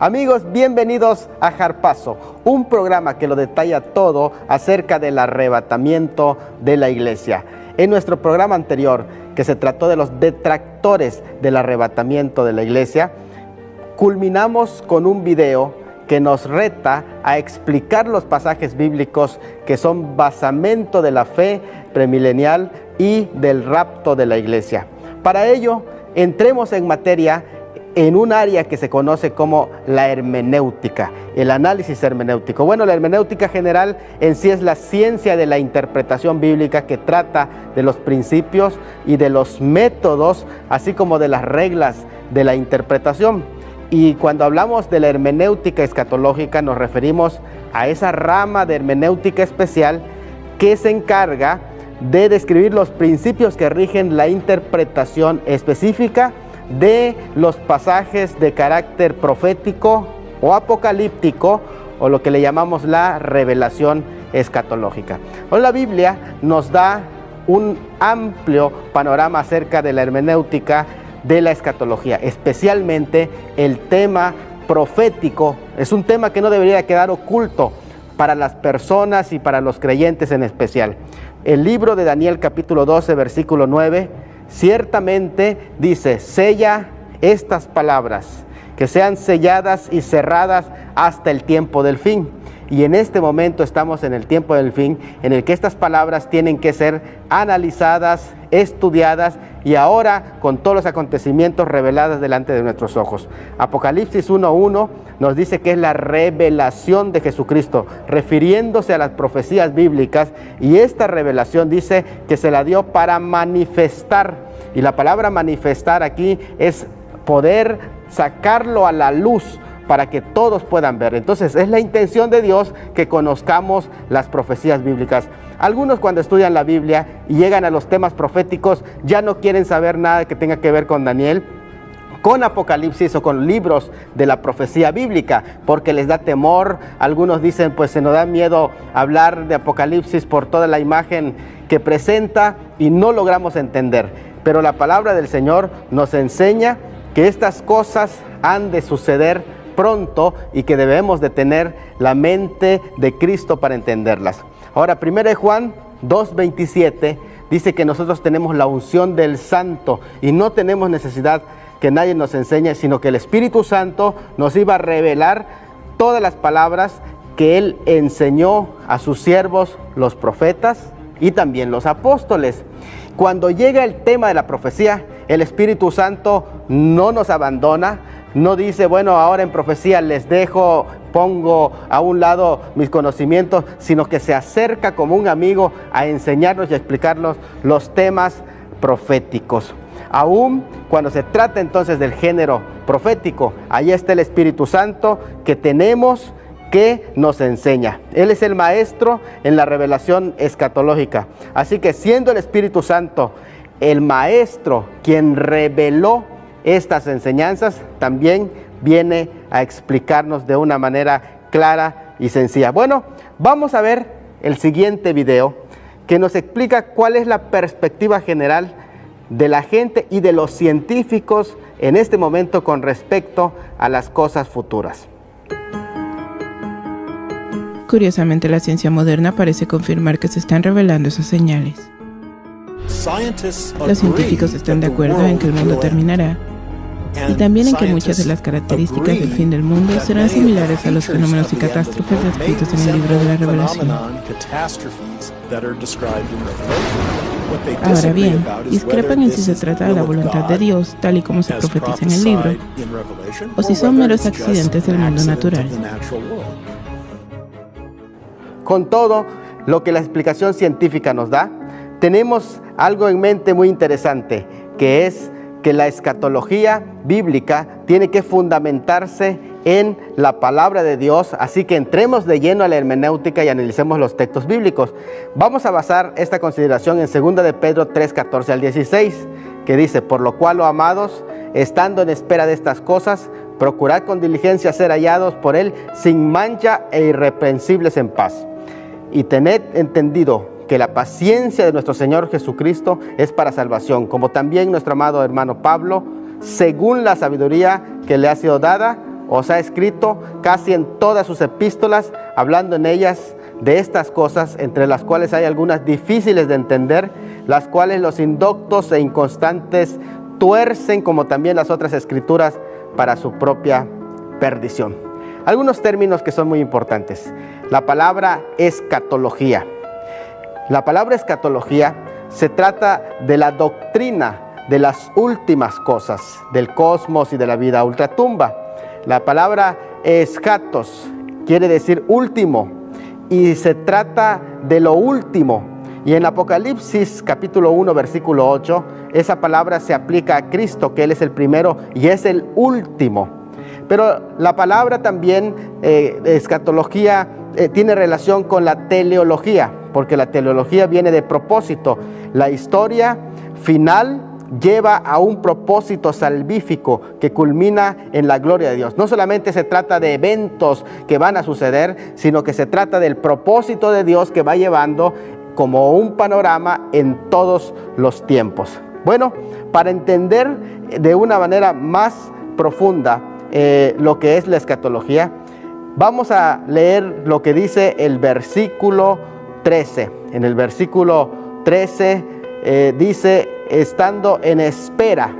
Amigos, bienvenidos a Jarpazo, un programa que lo detalla todo acerca del arrebatamiento de la iglesia. En nuestro programa anterior, que se trató de los detractores del arrebatamiento de la iglesia, culminamos con un video que nos reta a explicar los pasajes bíblicos que son basamento de la fe premilenial y del rapto de la iglesia. Para ello, entremos en materia en un área que se conoce como la hermenéutica, el análisis hermenéutico. Bueno, la hermenéutica general en sí es la ciencia de la interpretación bíblica que trata de los principios y de los métodos, así como de las reglas de la interpretación. Y cuando hablamos de la hermenéutica escatológica nos referimos a esa rama de hermenéutica especial que se encarga de describir los principios que rigen la interpretación específica de los pasajes de carácter profético o apocalíptico, o lo que le llamamos la revelación escatológica. Hoy la Biblia nos da un amplio panorama acerca de la hermenéutica de la escatología, especialmente el tema profético. Es un tema que no debería quedar oculto para las personas y para los creyentes en especial. El libro de Daniel capítulo 12 versículo 9 ciertamente dice: sella estas palabras, que sean selladas y cerradas hasta el tiempo del fin. Y en este momento estamos en el tiempo del fin, en el que estas palabras tienen que ser analizadas, estudiadas y ahora con todos los acontecimientos revelados delante de nuestros ojos. Apocalipsis 1:1 nos dice que es la revelación de Jesucristo, refiriéndose a las profecías bíblicas, y esta revelación dice que se la dio para manifestar, y la palabra manifestar aquí es poder sacarlo a la luz para que todos puedan ver. Entonces es la intención de Dios que conozcamos las profecías bíblicas. Algunos cuando estudian la Biblia y llegan a los temas proféticos ya no quieren saber nada que tenga que ver con Daniel, con Apocalipsis o con libros de la profecía bíblica, porque les da temor. Algunos dicen, pues se nos da miedo hablar de Apocalipsis por toda la imagen que presenta y no logramos entender. Pero la palabra del Señor nos enseña que estas cosas han de suceder pronto y que debemos de tener la mente de Cristo para entenderlas. Ahora, 1 Juan 2:27 dice que nosotros tenemos la unción del Santo y no tenemos necesidad que nadie nos enseñe, sino que el Espíritu Santo nos iba a revelar todas las palabras que Él enseñó a sus siervos, los profetas y también los apóstoles. Cuando llega el tema de la profecía, el Espíritu Santo no nos abandona. No dice, bueno, ahora en profecía les dejo, pongo a un lado mis conocimientos, sino que se acerca como un amigo a enseñarnos y a explicarnos los temas proféticos. Aún cuando se trata entonces del género profético, ahí está el Espíritu Santo que tenemos, que nos enseña. Él es el maestro en la revelación escatológica. Así que siendo el Espíritu Santo el maestro quien reveló estas enseñanzas, también viene a explicarnos de una manera clara y sencilla. Bueno, vamos a ver el siguiente video que nos explica cuál es la perspectiva general de la gente y de los científicos en este momento con respecto a las cosas futuras. Curiosamente, la ciencia moderna parece confirmar que se están revelando esas señales. Los científicos están de acuerdo en que el mundo terminará y también en que muchas de las características del fin del mundo serán similares a los fenómenos y catástrofes descritos en el libro de la Revelación. Ahora bien, discrepan en si se trata de la voluntad de Dios, tal y como se profetiza en el libro, o si son meros accidentes del mundo natural. Con todo lo que la explicación científica nos da, tenemos algo en mente muy interesante, que es que la escatología bíblica tiene que fundamentarse en la palabra de Dios, así que entremos de lleno a la hermenéutica y analicemos los textos bíblicos. Vamos a basar esta consideración en 2 de Pedro 3:14 al 16, que dice: por lo cual, oh amados, estando en espera de estas cosas, procurad con diligencia ser hallados por Él sin mancha e irreprensibles en paz. Y tened entendido que la paciencia de nuestro Señor Jesucristo es para salvación, como también nuestro amado hermano Pablo, según la sabiduría que le ha sido dada, os ha escrito casi en todas sus epístolas, hablando en ellas de estas cosas, entre las cuales hay algunas difíciles de entender, las cuales los indoctos e inconstantes tuercen, como también las otras escrituras, para su propia perdición. Algunos términos que son muy importantes. La palabra escatología. La palabra escatología se trata de la doctrina de las últimas cosas, del cosmos y de la vida ultratumba. La palabra eschatos quiere decir último, y se trata de lo último. Y en Apocalipsis capítulo 1 versículo 8, esa palabra se aplica a Cristo, que Él es el primero y es el último. Pero la palabra también, escatología, tiene relación con la teleología, porque la teleología viene de propósito. La historia final lleva a un propósito salvífico que culmina en la gloria de Dios. No solamente se trata de eventos que van a suceder, sino que se trata del propósito de Dios que va llevando como un panorama en todos los tiempos. Bueno, para entender de una manera más profunda lo que es la escatología, vamos a leer lo que dice el versículo 13. En el versículo 13 dice, estando en espera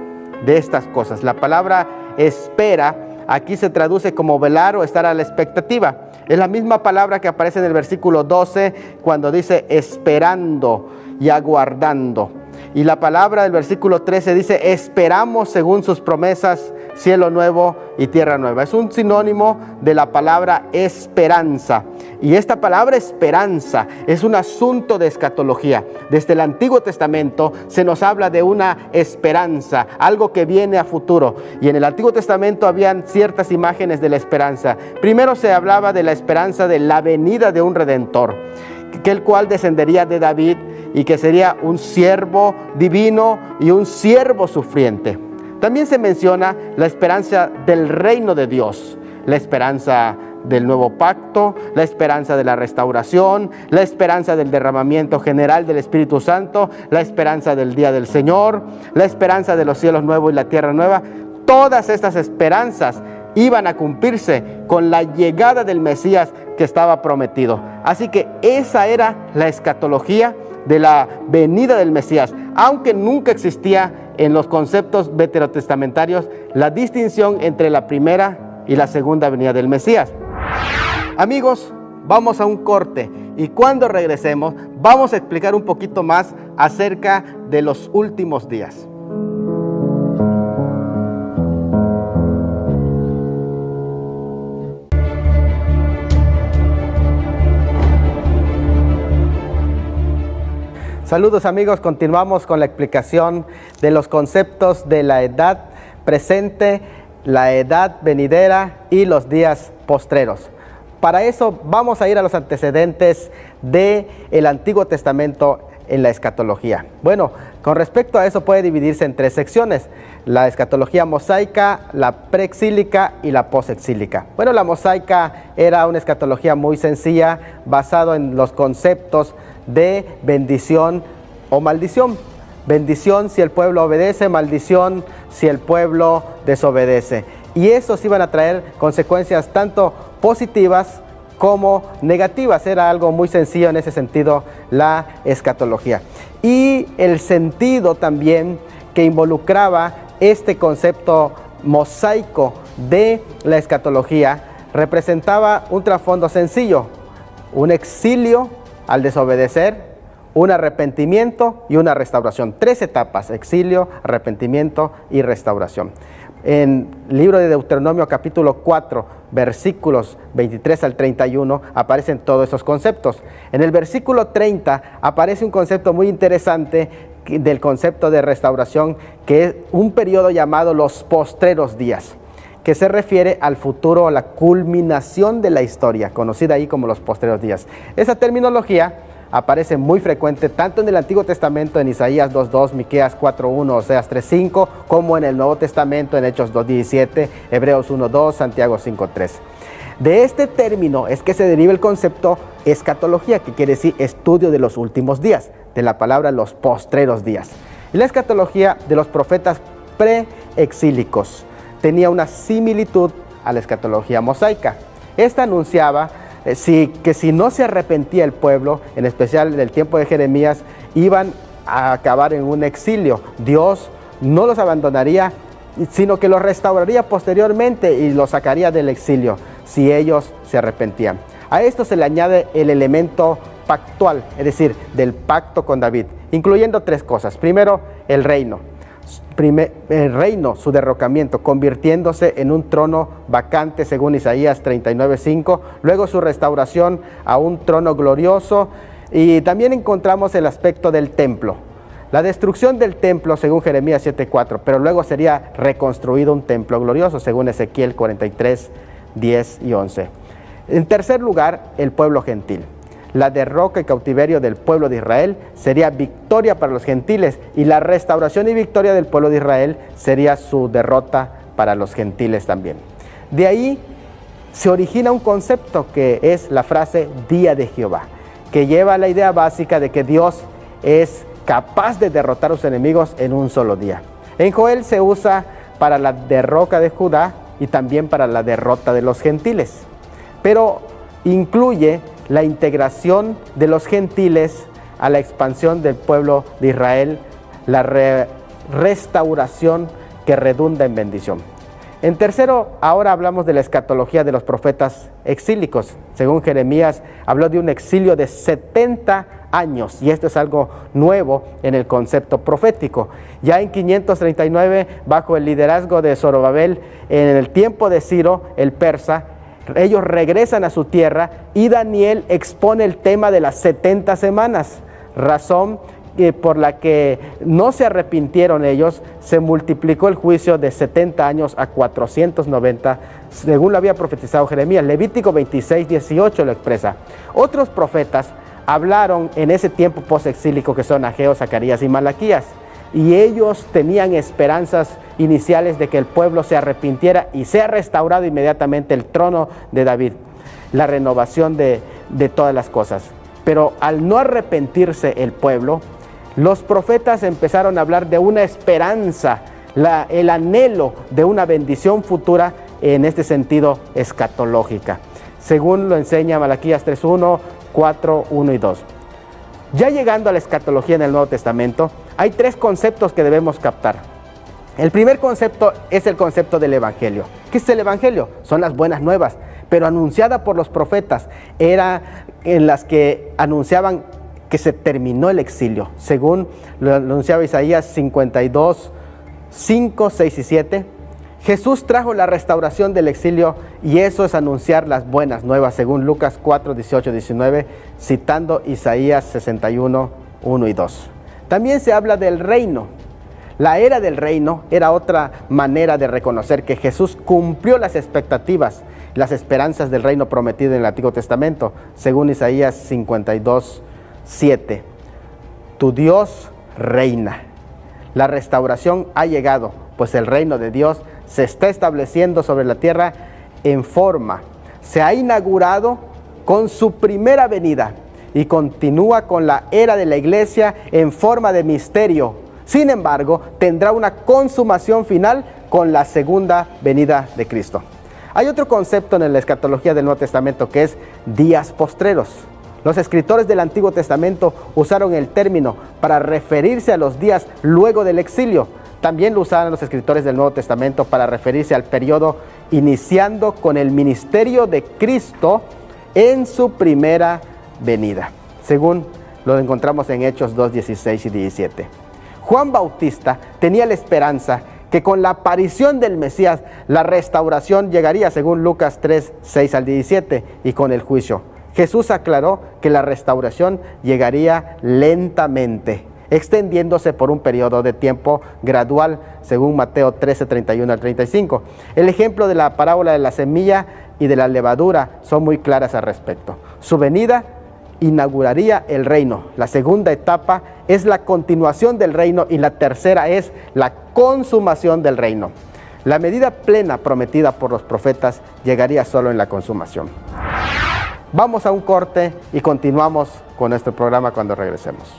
de estas cosas. La palabra espera aquí se traduce como velar o estar a la expectativa. Es la misma palabra que aparece en el versículo 12 cuando dice esperando y aguardando. Y la palabra del versículo 13 dice, esperamos según sus promesas, cielo nuevo y tierra nueva. Es un sinónimo de la palabra esperanza. Y esta palabra esperanza es un asunto de escatología. Desde el Antiguo Testamento se nos habla de una esperanza, algo que viene a futuro. Y en el Antiguo Testamento habían ciertas imágenes de la esperanza. Primero se hablaba de la esperanza de la venida de un Redentor, que el cual descendería de David y que sería un siervo divino y un siervo sufriente. También se menciona la esperanza del reino de Dios, la esperanza del nuevo pacto, la esperanza de la restauración, la esperanza del derramamiento general del Espíritu Santo, la esperanza del día del Señor, la esperanza de los cielos nuevos y la tierra nueva. Todas estas esperanzas iban a cumplirse con la llegada del Mesías que estaba prometido. Así que esa era la escatología de la venida del Mesías, aunque nunca existía en los conceptos veterotestamentarios la distinción entre la primera y la segunda venida del Mesías. Amigos, vamos a un corte y cuando regresemos vamos a explicar un poquito más acerca de los últimos días. Saludos amigos, continuamos con la explicación de los conceptos de la edad presente, la edad venidera y los días postreros. Para eso vamos a ir a los antecedentes del Antiguo Testamento en la escatología. Bueno, con respecto a eso puede dividirse en tres secciones: la escatología mosaica, la preexílica y la posexílica. Bueno, la mosaica era una escatología muy sencilla, basado en los conceptos de bendición o maldición. Bendición si el pueblo obedece, maldición si el pueblo desobedece. Y esos iban a traer consecuencias tanto positivas como negativas. Era algo muy sencillo en ese sentido la escatología. Y el sentido también que involucraba este concepto mosaico de la escatología representaba un trasfondo sencillo: un exilio al desobedecer, un arrepentimiento y una restauración. Tres etapas: exilio, arrepentimiento y restauración. En el libro de Deuteronomio capítulo 4, versículos 23 al 31, aparecen todos esos conceptos. En el versículo 30 aparece un concepto muy interesante del concepto de restauración, que es un periodo llamado los postreros días, que se refiere al futuro, a la culminación de la historia, conocida ahí como los postreros días. Esa terminología aparece muy frecuente tanto en el Antiguo Testamento, en Isaías 2.2, Miqueas 4.1, Oseas 3.5, como en el Nuevo Testamento, en Hechos 2.17, Hebreos 1.2, Santiago 5.3. De este término es que se deriva el concepto escatología, que quiere decir estudio de los últimos días, de la palabra los postreros días. Y la escatología de los profetas preexílicos tenía una similitud a la escatología mosaica. Esta anunciaba que si no se arrepentía el pueblo, en especial en el tiempo de Jeremías, iban a acabar en un exilio. Dios no los abandonaría, sino que los restauraría posteriormente y los sacaría del exilio si ellos se arrepentían. A esto se le añade el elemento pactual, es decir, del pacto con David, incluyendo tres cosas. Primero, el reino. Su derrocamiento, convirtiéndose en un trono vacante según Isaías 39:5. Luego su restauración a un trono glorioso. Y también encontramos el aspecto del templo. La destrucción del templo según Jeremías 7:4, pero luego sería reconstruido un templo glorioso según Ezequiel 43:10 y 11. En tercer lugar, el pueblo gentil. La derroca y cautiverio del pueblo de Israel sería victoria para los gentiles, y la restauración y victoria del pueblo de Israel sería su derrota para los gentiles también. De ahí se origina un concepto que es la frase Día de Jehová, que lleva la idea básica de que Dios es capaz de derrotar a sus enemigos en un solo día. En Joel se usa para la derrota de Judá y también para la derrota de los gentiles, pero incluye la integración de los gentiles a la expansión del pueblo de Israel, la restauración que redunda en bendición. En tercero, ahora hablamos de la escatología de los profetas exílicos. Según Jeremías, habló de un exilio de 70 años, y esto es algo nuevo en el concepto profético. Ya en 539, bajo el liderazgo de Zorobabel, en el tiempo de Ciro, el persa, ellos regresan a su tierra y Daniel expone el tema de las 70 semanas, razón por la que no se arrepintieron ellos. Se multiplicó el juicio de 70 años a 490, según lo había profetizado Jeremías. Levítico 26:18 lo expresa. Otros profetas hablaron en ese tiempo posexílico, que son Ageo, Zacarías y Malaquías, y ellos tenían esperanzas iniciales de que el pueblo se arrepintiera y sea restaurado inmediatamente el trono de David, la renovación de todas las cosas. Pero al no arrepentirse el pueblo, los profetas empezaron a hablar de una esperanza, el anhelo de una bendición futura, en este sentido escatológica, según lo enseña Malaquías 3:1, 4, 1 y 2. Ya llegando a la escatología en el Nuevo Testamento, hay tres conceptos que debemos captar. El primer concepto es el concepto del Evangelio. ¿Qué es el Evangelio? Son las buenas nuevas, pero anunciada por los profetas. Era en las que anunciaban que se terminó el exilio, según lo anunciaba Isaías 52, 5, 6 y 7. Jesús trajo la restauración del exilio, y eso es anunciar las buenas nuevas, según Lucas 4, 18, 19, citando Isaías 61, 1 y 2. También se habla del reino. La era del reino era otra manera de reconocer que Jesús cumplió las expectativas, las esperanzas del reino prometido en el Antiguo Testamento, según Isaías 52, 7. Tu Dios reina. La restauración ha llegado, pues el reino de Dios se está estableciendo sobre la tierra en forma. Se ha inaugurado con su primera venida y continúa con la era de la iglesia en forma de misterio. Sin embargo, tendrá una consumación final con la segunda venida de Cristo. Hay otro concepto en la escatología del Nuevo Testamento, que es días postreros. Los escritores del Antiguo Testamento usaron el término para referirse a los días luego del exilio. También lo usaron los escritores del Nuevo Testamento para referirse al periodo iniciando con el ministerio de Cristo en su primera venida, según lo encontramos en Hechos 2, 16 y 17. Juan Bautista tenía la esperanza que con la aparición del Mesías la restauración llegaría, según Lucas 3, 6 al 17, y con el juicio. Jesús aclaró que la restauración llegaría lentamente, extendiéndose por un periodo de tiempo gradual, según Mateo 13, 31 al 35. El ejemplo de la parábola de la semilla y de la levadura son muy claras al respecto. Su venida inauguraría el reino. La segunda etapa es la continuación del reino, y la tercera es la consumación del reino. La medida plena prometida por los profetas llegaría solo en la consumación. Vamos a un corte y continuamos con nuestro programa cuando regresemos.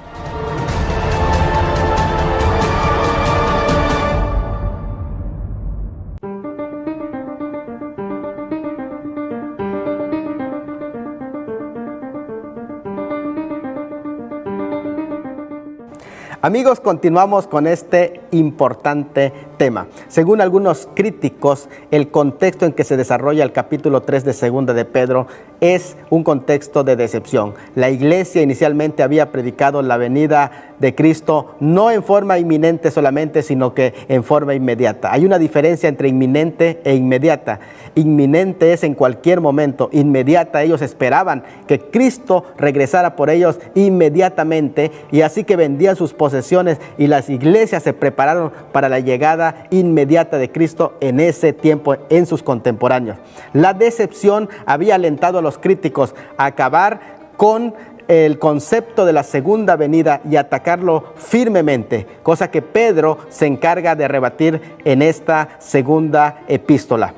Amigos, continuamos con este importante tema. Según algunos críticos, el contexto en que se desarrolla el capítulo 3 de Segunda de Pedro es un contexto de decepción. La iglesia inicialmente había predicado la venida de Cristo no en forma inminente solamente, sino que en forma inmediata. Hay una diferencia entre inminente e inmediata. Inminente es en cualquier momento, inmediata ellos esperaban que Cristo regresara por ellos inmediatamente, y así que vendían sus posesiones y las iglesias se prepararon para la llegada inmediata de Cristo en ese tiempo en sus contemporáneos. La decepción había alentado a los críticos a acabar con el concepto de la segunda venida y atacarlo firmemente, cosa que Pedro se encarga de rebatir en esta segunda epístola.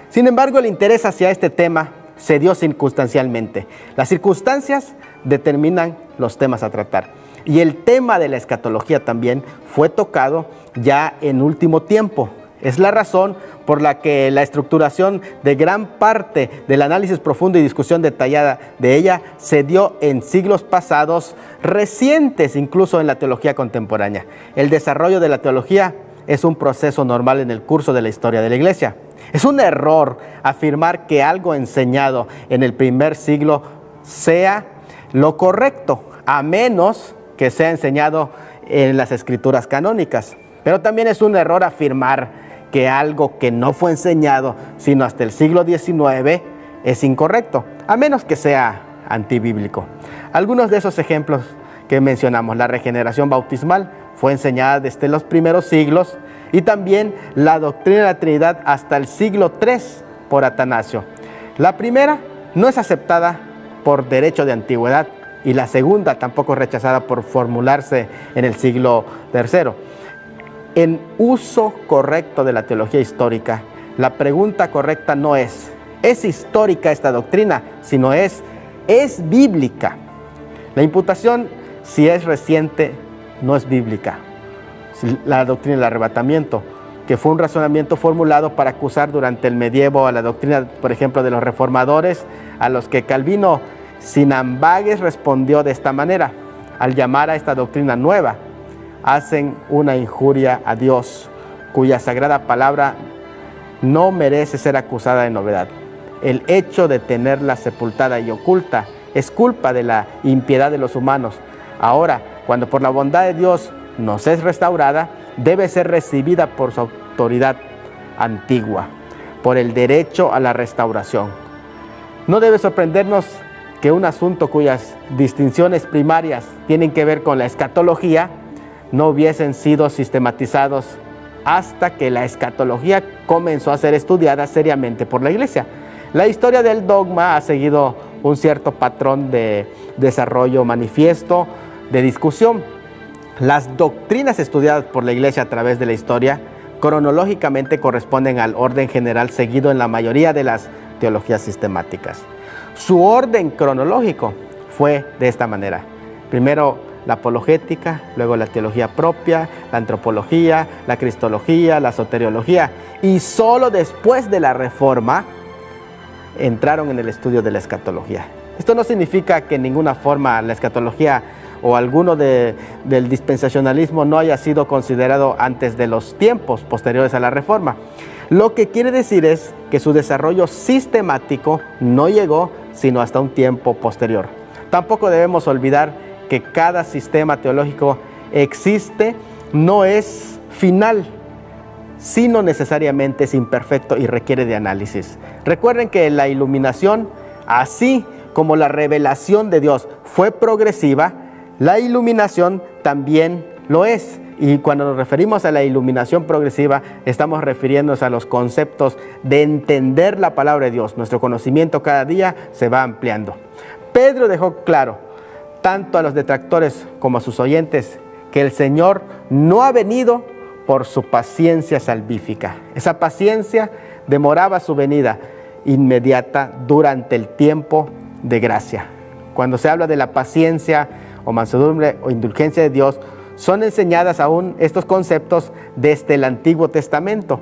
Sin embargo, el interés hacia este tema se dio circunstancialmente. Las circunstancias determinan los temas a tratar. Y el tema de la escatología también fue tocado ya en último tiempo. Es la razón por la que la estructuración de gran parte del análisis profundo y discusión detallada de ella se dio en siglos pasados, recientes incluso en la teología contemporánea. El desarrollo de la teología es un proceso normal en el curso de la historia de la Iglesia. Es un error afirmar que algo enseñado en el primer siglo sea lo correcto, a menos que sea enseñado en las escrituras canónicas. Pero también es un error afirmar que algo que no fue enseñado sino hasta el siglo XIX es incorrecto, a menos que sea antibíblico. Algunos de esos ejemplos que mencionamos: la regeneración bautismal fue enseñada desde los primeros siglos, y también la doctrina de la Trinidad hasta el siglo III por Atanasio. La primera no es aceptada por derecho de antigüedad, y la segunda tampoco es rechazada por formularse en el siglo III. En uso correcto de la teología histórica, la pregunta correcta no ¿es histórica esta doctrina?, sino ¿es bíblica? La imputación, si es reciente, no es bíblica. La doctrina del arrebatamiento, que fue un razonamiento formulado para acusar durante el medievo a la doctrina, por ejemplo, de los reformadores, a los que Calvino sin ambages respondió de esta manera: al llamar a esta doctrina nueva, hacen una injuria a Dios, cuya sagrada palabra no merece ser acusada de novedad. El hecho de tenerla sepultada y oculta es culpa de la impiedad de los humanos. Ahora, cuando por la bondad de Dios nos es restaurada, debe ser recibida por su autoridad antigua, por el derecho a la restauración. No debe sorprendernos que un asunto cuyas distinciones primarias tienen que ver con la escatología no hubiesen sido sistematizados hasta que la escatología comenzó a ser estudiada seriamente por la Iglesia. La historia del dogma ha seguido un cierto patrón de desarrollo manifiesto, de discusión. Las doctrinas estudiadas por la Iglesia a través de la historia cronológicamente corresponden al orden general seguido en la mayoría de las teologías sistemáticas. Su orden cronológico fue de esta manera: primero la apologética, luego la teología propia, la antropología, la cristología, la soteriología, y solo después de la Reforma entraron en el estudio de la escatología. Esto no significa que en ninguna forma la escatología o alguno del dispensacionalismo no haya sido considerado antes de los tiempos posteriores a la Reforma. Lo que quiere decir es que su desarrollo sistemático no llegó sino hasta un tiempo posterior. Tampoco debemos olvidar que cada sistema teológico existe, no es final, sino necesariamente es imperfecto y requiere de análisis. Recuerden que la iluminación, así como la revelación de Dios fue progresiva, la iluminación también lo es. Y cuando nos referimos a la iluminación progresiva, estamos refiriéndonos a los conceptos de entender la palabra de Dios. Nuestro conocimiento cada día se va ampliando. Pedro dejó claro, tanto a los detractores como a sus oyentes, que el Señor no ha venido por su paciencia salvífica. Esa paciencia demoraba su venida inmediata durante el tiempo de gracia. Cuando se habla de la paciencia o mansedumbre o indulgencia de Dios, son enseñadas aún estos conceptos desde el Antiguo Testamento,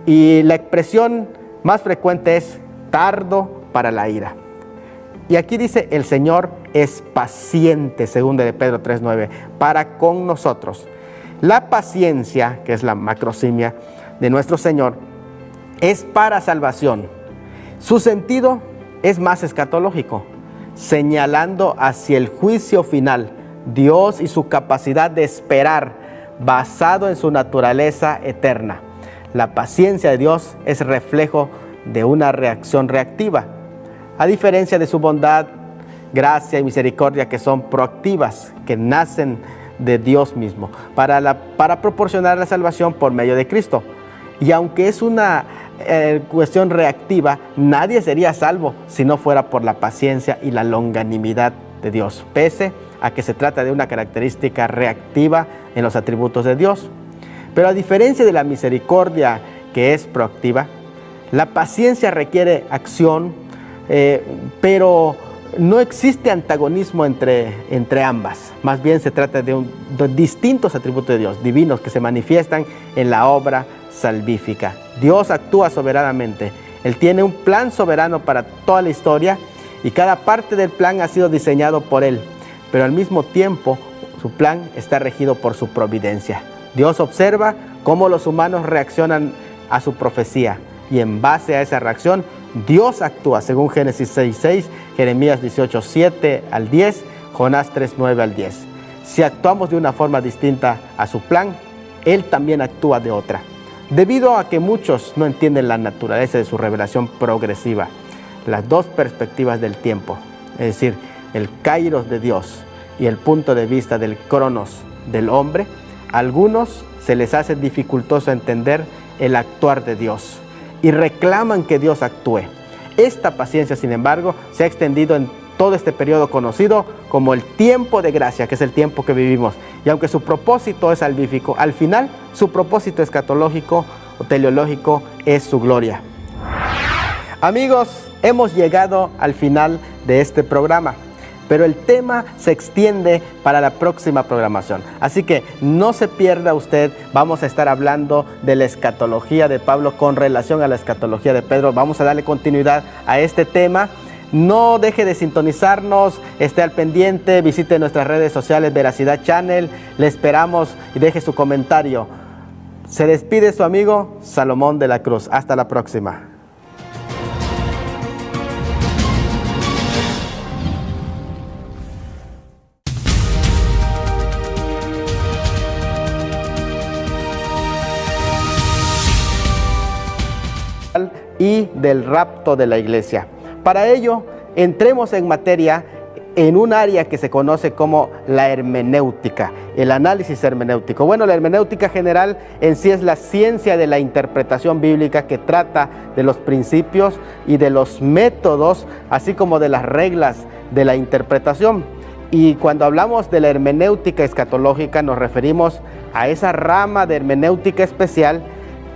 y la expresión más frecuente es tardo para la ira. Y aquí dice, el Señor es paciente, según de Pedro 3:9, para con nosotros. La paciencia, que es la macrosimia de nuestro Señor, es para salvación. Su sentido es más escatológico, señalando hacia el juicio final. Dios y su capacidad de esperar, basado en su naturaleza eterna. La paciencia de Dios es reflejo de una reacción reactiva, a diferencia de su bondad, gracia y misericordia, que son proactivas, que nacen de Dios mismo, para proporcionar la salvación por medio de Cristo. Y aunque es una cuestión reactiva, nadie sería salvo si no fuera por la paciencia y la longanimidad de Dios, pese a que se trata de una característica reactiva en los atributos de Dios. Pero a diferencia de la misericordia, que es proactiva, la paciencia requiere acción, pero no existe antagonismo entre ambas. Más bien se trata de distintos atributos de Dios, divinos, que se manifiestan en la obra salvífica. Dios actúa soberanamente. Él tiene un plan soberano para toda la historia y cada parte del plan ha sido diseñado por Él. Pero al mismo tiempo, su plan está regido por su providencia. Dios observa cómo los humanos reaccionan a su profecía y en base a esa reacción, Dios actúa, según Génesis 6:6, Jeremías 18:7 al 10, Jonás 3:9 al 10. Si actuamos de una forma distinta a su plan, Él también actúa de otra. Debido a que muchos no entienden la naturaleza de su revelación progresiva, las dos perspectivas del tiempo, es decir, el kairos de Dios y el punto de vista del cronos del hombre, a algunos se les hace dificultoso entender el actuar de Dios y reclaman que Dios actúe. Esta paciencia, sin embargo, se ha extendido en todo este periodo conocido como el tiempo de gracia, que es el tiempo que vivimos. Y aunque su propósito es salvífico, al final su propósito escatológico o teleológico es su gloria. Amigos, hemos llegado al final de este programa, pero el tema se extiende para la próxima programación. Así que no se pierda usted, vamos a estar hablando de la escatología de Pablo con relación a la escatología de Pedro. Vamos a darle continuidad a este tema. No deje de sintonizarnos, esté al pendiente, visite nuestras redes sociales, Veracidad Channel, le esperamos y deje su comentario. Se despide su amigo Salomón de la Cruz. Hasta la próxima. Y del rapto de la iglesia. Para ello, entremos en materia en un área que se conoce como la hermenéutica, el análisis hermenéutico. Bueno, la hermenéutica general en sí es la ciencia de la interpretación bíblica que trata de los principios y de los métodos, así como de las reglas de la interpretación. Y cuando hablamos de la hermenéutica escatológica, nos referimos a esa rama de hermenéutica especial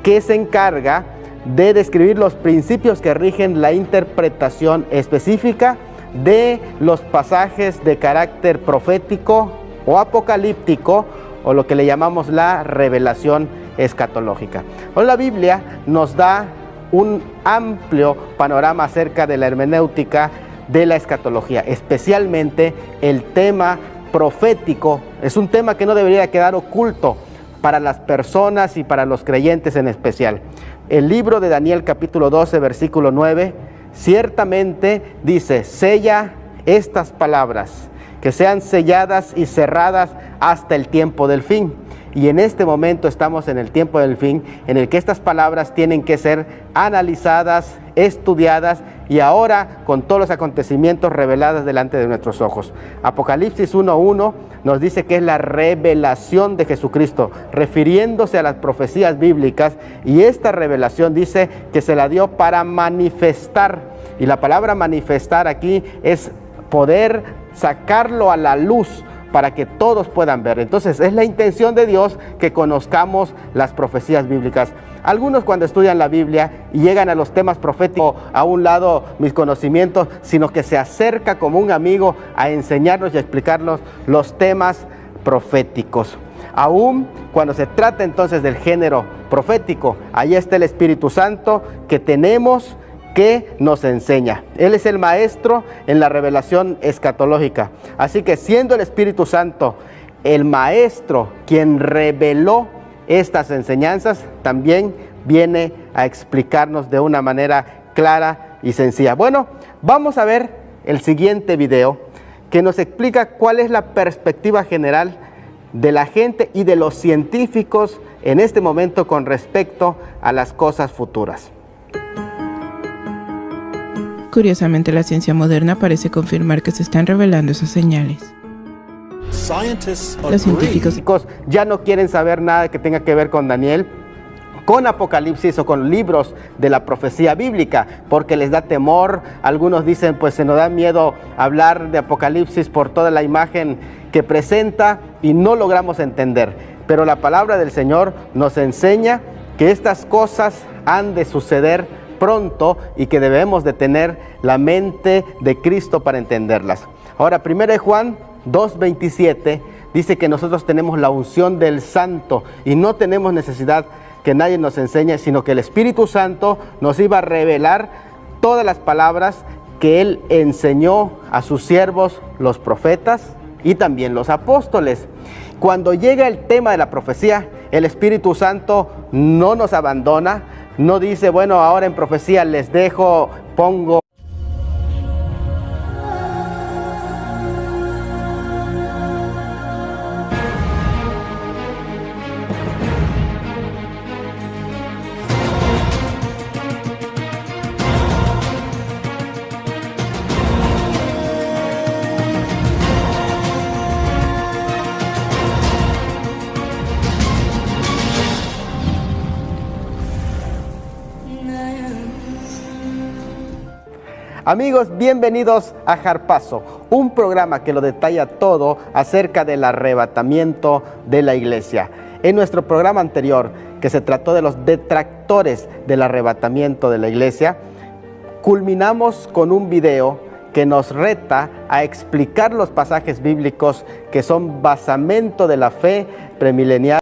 que se encarga de describir los principios que rigen la interpretación específica de los pasajes de carácter profético o apocalíptico, o lo que le llamamos la revelación escatológica. Hoy la Biblia nos da un amplio panorama acerca de la hermenéutica de la escatología, especialmente el tema profético. Es un tema que no debería quedar oculto para las personas y para los creyentes en especial. El libro de Daniel capítulo 12 versículo 9 ciertamente dice: sella estas palabras, que sean selladas y cerradas hasta el tiempo del fin. Y en este momento estamos en el tiempo del fin, en el que estas palabras tienen que ser analizadas, estudiadas y ahora con todos los acontecimientos revelados delante de nuestros ojos. Apocalipsis 1:1 nos dice que es la revelación de Jesucristo, refiriéndose a las profecías bíblicas, y esta revelación dice que se la dio para manifestar, y la palabra manifestar aquí es poder sacarlo a la luz para que todos puedan ver. Entonces es la intención de Dios que conozcamos las profecías bíblicas. Algunos, cuando estudian la Biblia y llegan a los temas proféticos, a un lado mis conocimientos, sino que se acerca como un amigo a enseñarnos y a explicarnos los temas proféticos. Aún cuando se trata entonces del género profético, ahí está el Espíritu Santo que tenemos que nos enseña. Él es el maestro en la revelación escatológica. Así que siendo el Espíritu Santo el maestro quien reveló estas enseñanzas, también viene a explicarnos de una manera clara y sencilla. Bueno, vamos a ver el siguiente video que nos explica cuál es la perspectiva general de la gente y de los científicos en este momento con respecto a las cosas futuras. Curiosamente, la ciencia moderna parece confirmar que se están revelando esas señales. Los científicos ya no quieren saber nada que tenga que ver con Daniel, con Apocalipsis o con libros de la profecía bíblica, porque les da temor. Algunos dicen, pues se nos da miedo hablar de Apocalipsis por toda la imagen que presenta y no logramos entender. Pero la palabra del Señor nos enseña que estas cosas han de suceder pronto y que debemos de tener la mente de Cristo para entenderlas. Ahora, 1 Juan 2:27 dice que nosotros tenemos la unción del Santo y no tenemos necesidad que nadie nos enseñe, sino que el Espíritu Santo nos iba a revelar todas las palabras que Él enseñó a sus siervos, los profetas y también los apóstoles. Cuando llega el tema de la profecía, el Espíritu Santo no nos abandona, no dice, bueno, ahora en profecía les dejo, pongo. Amigos, bienvenidos a Harpazo, un programa que lo detalla todo acerca del arrebatamiento de la iglesia. En nuestro programa anterior, que se trató de los detractores del arrebatamiento de la iglesia, culminamos con un video que nos reta a explicar los pasajes bíblicos que son basamento de la fe premilenial